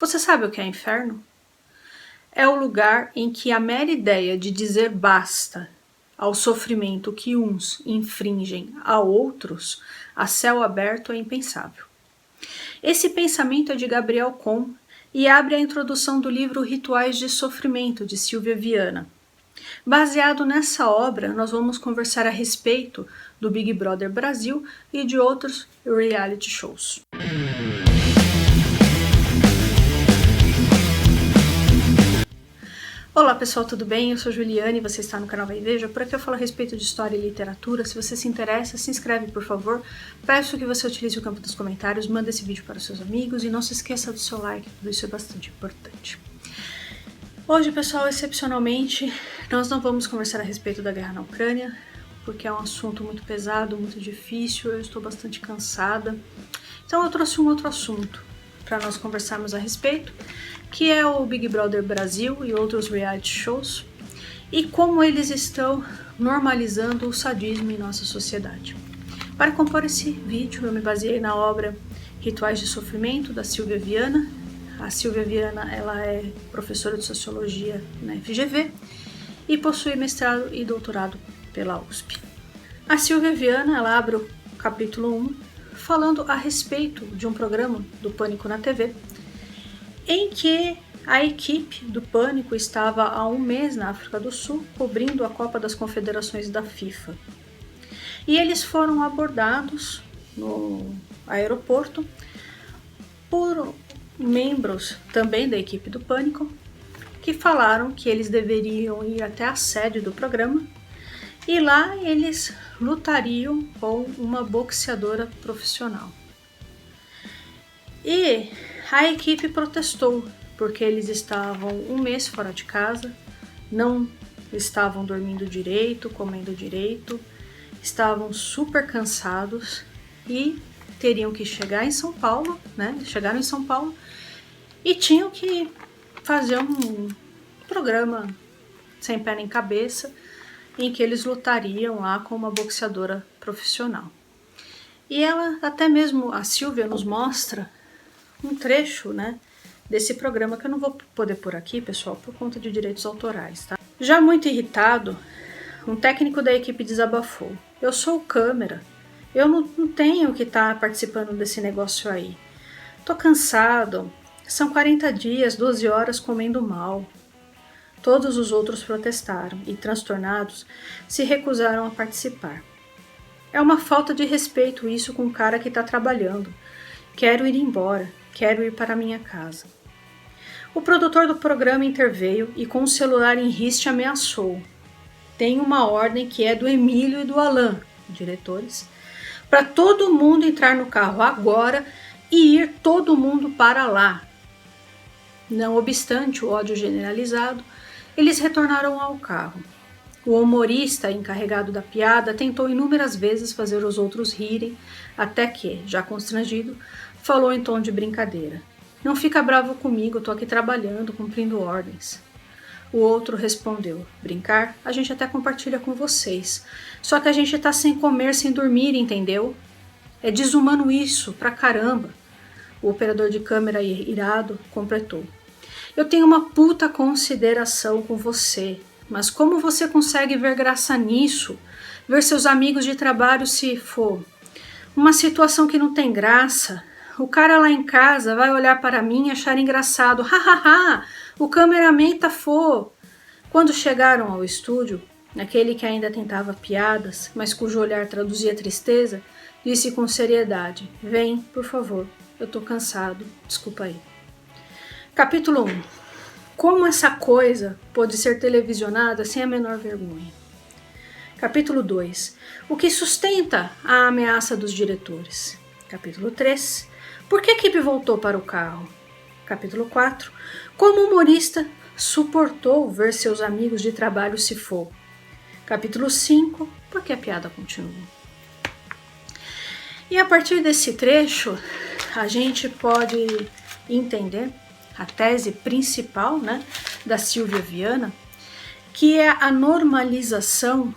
Você sabe o que é inferno? É o lugar em que a mera ideia de dizer basta ao sofrimento que uns infringem a outros, a céu aberto, é impensável. Esse pensamento é de Gabriel Com e abre a introdução do livro Rituais de Sofrimento, de Silvia Viana. Baseado nessa obra, nós vamos conversar a respeito do Big Brother Brasil e de outros reality shows. Olá pessoal, tudo bem? Eu sou Juliane e você está no canal Vai Veja. Por aqui eu falo a respeito de história e literatura. Se você se interessa, se inscreve por favor. Peço que você utilize o campo dos comentários, manda esse vídeo para os seus amigos e não se esqueça do seu like, tudo isso é bastante importante. Hoje, pessoal, excepcionalmente, nós não vamos conversar a respeito da guerra na Ucrânia, porque é um assunto muito pesado, muito difícil, eu estou bastante cansada. Então eu trouxe um outro assunto para nós conversarmos a respeito, que é o Big Brother Brasil e outros reality shows, e como eles estão normalizando o sadismo em nossa sociedade. Para compor esse vídeo, eu me baseei na obra Rituais de Sofrimento, da Silvia Viana. A Silvia Viana, ela é professora de Sociologia na FGV e possui mestrado e doutorado pela USP. A Silvia Viana, ela abre o capítulo 1 falando a respeito de um programa do Pânico na TV, em que a equipe do Pânico estava há um mês na África do Sul, cobrindo a Copa das Confederações da FIFA. E eles foram abordados no aeroporto por membros também da equipe do Pânico, que falaram que eles deveriam ir até a sede do programa e lá eles lutariam com uma boxeadora profissional. E a equipe protestou, porque eles estavam um mês fora de casa, não estavam dormindo direito, comendo direito, estavam super cansados e teriam que chegar em São Paulo, né? Chegaram em São Paulo e tinham que fazer um programa sem pé nem cabeça, em que eles lutariam lá com uma boxeadora profissional. E ela, até mesmo a Silvia, nos mostra um trecho, né, desse programa que eu não vou poder pôr aqui, pessoal, por conta de direitos autorais, tá? Já muito irritado, um técnico da equipe desabafou: eu sou câmera, eu não tenho que estar participando desse negócio aí. Tô cansado, são 40 dias, 12 horas comendo mal. Todos os outros protestaram e, transtornados, se recusaram a participar. É uma falta de respeito isso com o cara que está trabalhando. Quero ir embora, quero ir para minha casa. O produtor do programa interveio e com o celular em riste ameaçou: tem uma ordem que é do Emílio e do Alan, diretores, para todo mundo entrar no carro agora e ir todo mundo para lá. Não obstante o ódio generalizado, eles retornaram ao carro. O humorista encarregado da piada tentou inúmeras vezes fazer os outros rirem, até que, já constrangido, falou em tom de brincadeira: não fica bravo comigo, tô aqui trabalhando, cumprindo ordens. O outro respondeu: brincar? A gente até compartilha com vocês, só que a gente tá sem comer, sem dormir, entendeu? É desumano isso, pra caramba. O operador de câmera irado completou: eu tenho uma puta consideração com você, mas como você consegue ver graça nisso? Ver seus amigos de trabalho se for uma situação que não tem graça? O cara lá em casa vai olhar para mim e achar engraçado. Hahaha, o cameraman tá fô. Quando chegaram ao estúdio, aquele que ainda tentava piadas, mas cujo olhar traduzia tristeza, disse com seriedade: vem, por favor, eu tô cansado, desculpa aí. Capítulo 1. Como essa coisa pôde ser televisionada sem a menor vergonha? Capítulo 2. O que sustenta a ameaça dos diretores? Capítulo 3. Por que a equipe voltou para o carro? Capítulo 4. Como o humorista suportou ver seus amigos de trabalho se for? Capítulo 5. Por que a piada continua? E a partir desse trecho, a gente pode entender a tese principal, né, da Silvia Viana, que é a normalização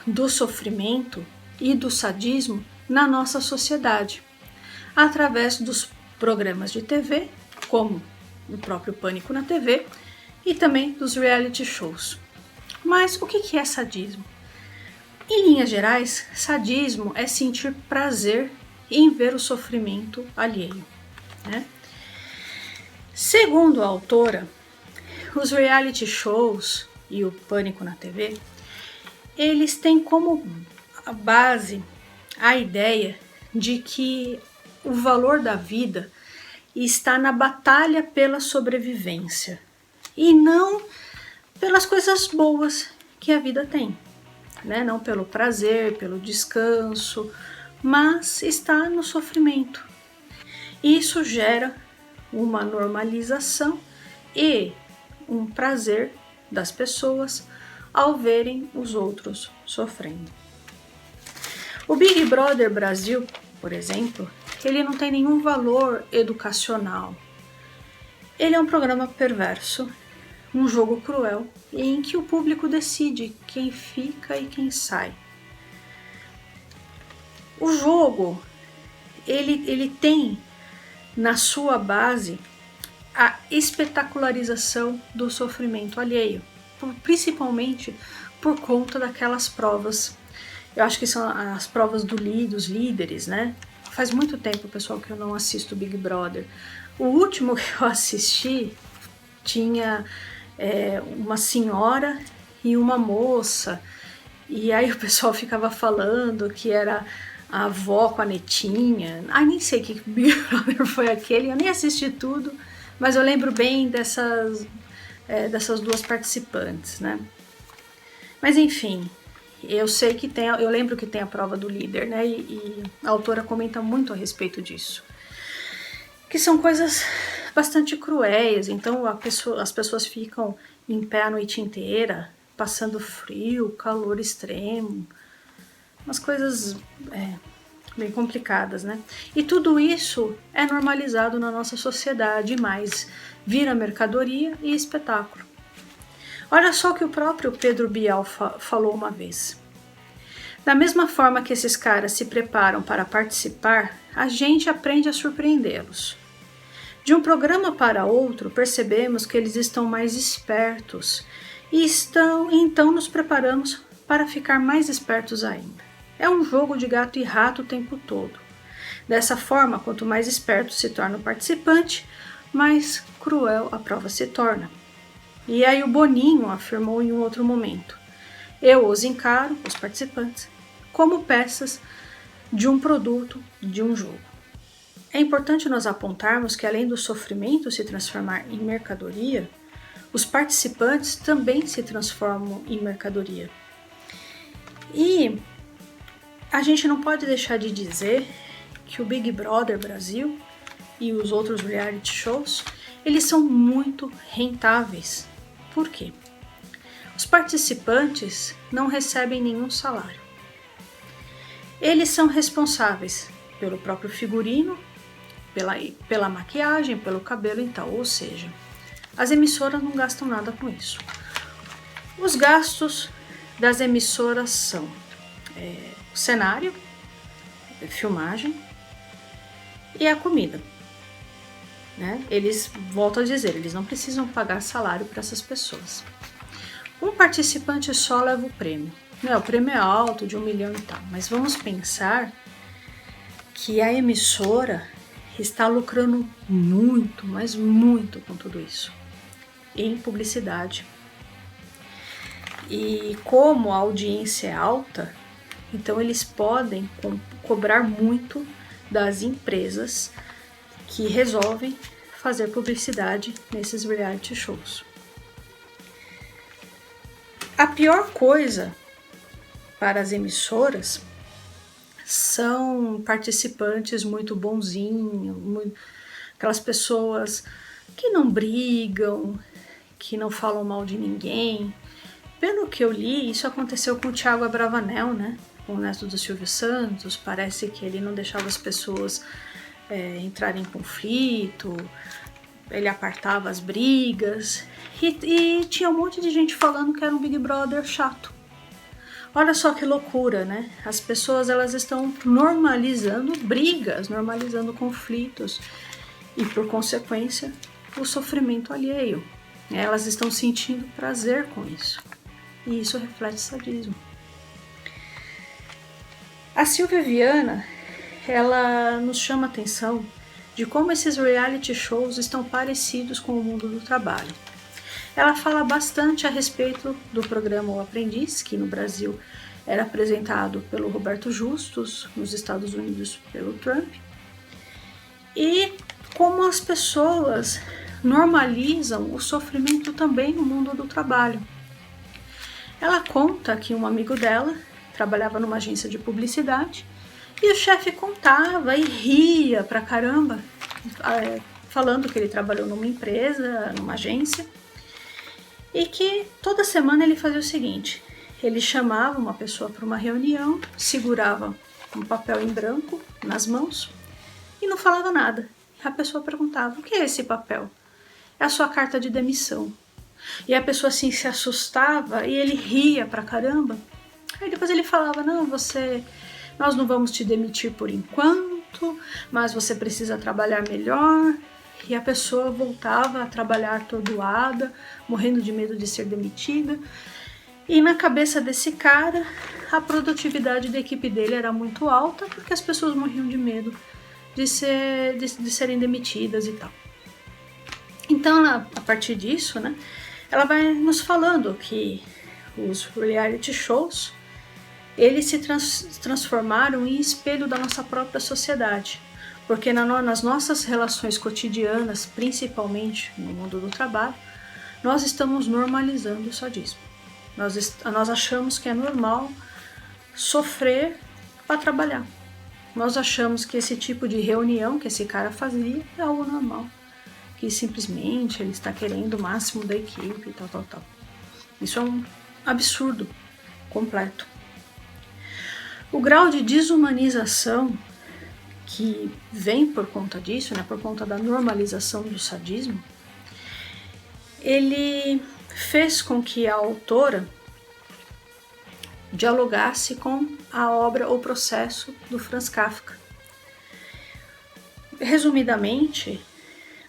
do sofrimento e do sadismo na nossa sociedade, através dos programas de TV, como do próprio Pânico na TV e também dos reality shows. Mas o que é sadismo? Em linhas gerais, sadismo é sentir prazer em ver o sofrimento alheio, né? Segundo a autora, os reality shows e o Pânico na TV, eles têm como base a ideia de que o valor da vida está na batalha pela sobrevivência e não pelas coisas boas que a vida tem, né? Não pelo prazer, pelo descanso, mas está no sofrimento. Isso gera uma normalização e um prazer das pessoas ao verem os outros sofrendo. O Big Brother Brasil, por exemplo, ele não tem nenhum valor educacional. Ele é um programa perverso, um jogo cruel, em que o público decide quem fica e quem sai. O jogo, ele tem na sua base a espetacularização do sofrimento alheio, principalmente por conta daquelas provas. Eu acho que são as provas dos líderes, né? Faz muito tempo, pessoal, que eu não assisto Big Brother. O último que eu assisti tinha uma senhora e uma moça, e aí o pessoal ficava falando que era a avó com a netinha. Ai, nem sei que Big Brother foi aquele, eu nem assisti tudo, mas eu lembro bem dessas duas participantes, né? Mas enfim, eu lembro que tem a prova do líder, né? E a autora comenta muito a respeito disso. Que são coisas bastante cruéis, então as pessoas ficam em pé a noite inteira, passando frio, calor extremo, umas coisas bem complicadas, né? E tudo isso é normalizado na nossa sociedade, mas vira mercadoria e espetáculo. Olha só o que o próprio Pedro Bial falou uma vez. Da mesma forma que esses caras se preparam para participar, a gente aprende a surpreendê-los. De um programa para outro, percebemos que eles estão mais espertos e então nos preparamos para ficar mais espertos ainda. É um jogo de gato e rato o tempo todo. Dessa forma, quanto mais esperto se torna o participante, mais cruel a prova se torna. E aí o Boninho afirmou em um outro momento: eu os encaro, os participantes, como peças de um produto, de um jogo. É importante nós apontarmos que, além do sofrimento se transformar em mercadoria, os participantes também se transformam em mercadoria. E a gente não pode deixar de dizer que o Big Brother Brasil e os outros reality shows, eles são muito rentáveis. Por quê? Os participantes não recebem nenhum salário. Eles são responsáveis pelo próprio figurino, pela maquiagem, pelo cabelo e tal, ou seja, as emissoras não gastam nada com isso. Os gastos das emissoras são o cenário, a filmagem e a comida, né? Eles, volto a dizer, eles não precisam pagar salário para essas pessoas. Um participante só leva o prêmio. O prêmio é alto, de 1 milhão e tal, mas vamos pensar que a emissora está lucrando muito, mas muito com tudo isso, em publicidade. E como a audiência é alta, então eles podem cobrar muito das empresas que resolvem fazer publicidade nesses reality shows. A pior coisa para as emissoras são participantes muito bonzinhos, aquelas pessoas que não brigam, que não falam mal de ninguém. Pelo que eu li, isso aconteceu com o Thiago Abravanel, né? Com o neto do Silvio Santos. Parece que ele não deixava as pessoas entrarem em conflito, ele apartava as brigas, e tinha um monte de gente falando que era um Big Brother chato. Olha só que loucura, né? As pessoas, elas estão normalizando brigas, normalizando conflitos e, por consequência, o sofrimento alheio. Elas estão sentindo prazer com isso. E isso reflete sadismo. A Silvia Viana, ela nos chama a atenção de como esses reality shows estão parecidos com o mundo do trabalho. Ela fala bastante a respeito do programa O Aprendiz, que no Brasil era apresentado pelo Roberto Justus, nos Estados Unidos pelo Trump, e como as pessoas normalizam o sofrimento também no mundo do trabalho. Ela conta que um amigo dela trabalhava numa agência de publicidade e o chefe contava e ria pra caramba, falando que ele trabalhou numa empresa, numa agência, e que toda semana ele fazia o seguinte: ele chamava uma pessoa para uma reunião, segurava um papel em branco nas mãos e não falava nada. A pessoa perguntava: o que é esse papel? É a sua carta de demissão. E a pessoa assim se assustava e ele ria pra caramba. Aí depois ele falava: não, nós não vamos te demitir por enquanto, mas você precisa trabalhar melhor. E a pessoa voltava a trabalhar atordoada, morrendo de medo de ser demitida. E na cabeça desse cara, a produtividade da equipe dele era muito alta, porque as pessoas morriam de medo de serem demitidas e tal. Então, a partir disso, né, ela vai nos falando que os reality shows, eles se transformaram em espelho da nossa própria sociedade, porque nas nossas relações cotidianas, principalmente no mundo do trabalho, nós estamos normalizando o sadismo. Nós achamos que é normal sofrer para trabalhar. Nós achamos que esse tipo de reunião que esse cara fazia é algo normal, que simplesmente ele está querendo o máximo da equipe e tal. Isso é um absurdo completo. O grau de desumanização que vem por conta disso, né, por conta da normalização do sadismo, ele fez com que a autora dialogasse com a obra O Processo, do Franz Kafka. Resumidamente,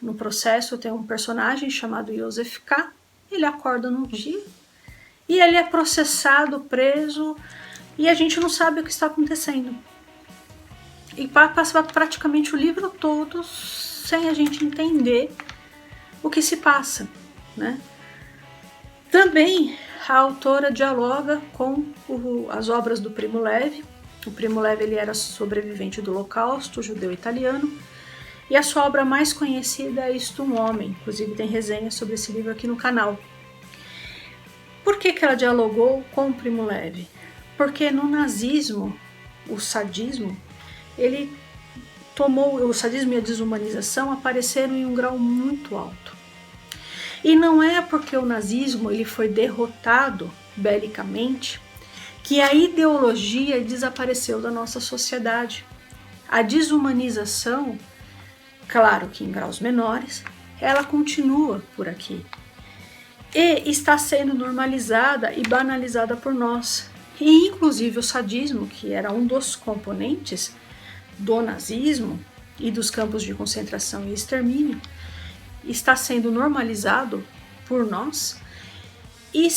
no Processo tem um personagem chamado Joseph K. Ele acorda num dia e ele é processado, preso, e a gente não sabe o que está acontecendo. E passa praticamente o livro todo sem a gente entender o que se passa, né? Também a autora dialoga com as obras do Primo Levi. O Primo Levi, ele era sobrevivente do Holocausto, judeu italiano, e a sua obra mais conhecida é Isto um Homem. Inclusive tem resenha sobre esse livro aqui no canal. Por que ela dialogou com o Primo Levi? Porque no nazismo, o sadismo, o sadismo e a desumanização apareceram em um grau muito alto. E não é porque o nazismo ele foi derrotado belicamente que a ideologia desapareceu da nossa sociedade. A desumanização, claro que em graus menores, ela continua por aqui. E está sendo normalizada e banalizada por nós. E inclusive o sadismo, que era um dos componentes do nazismo e dos campos de concentração e extermínio, está sendo normalizado por nós e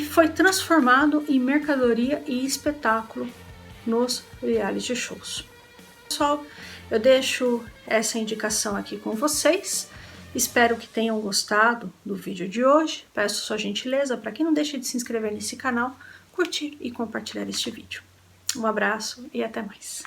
foi transformado em mercadoria e espetáculo nos reality shows. Pessoal, eu deixo essa indicação aqui com vocês. Espero que tenham gostado do vídeo de hoje. Peço sua gentileza para que não deixe de se inscrever nesse canal, curtir e compartilhar este vídeo. Um abraço e até mais.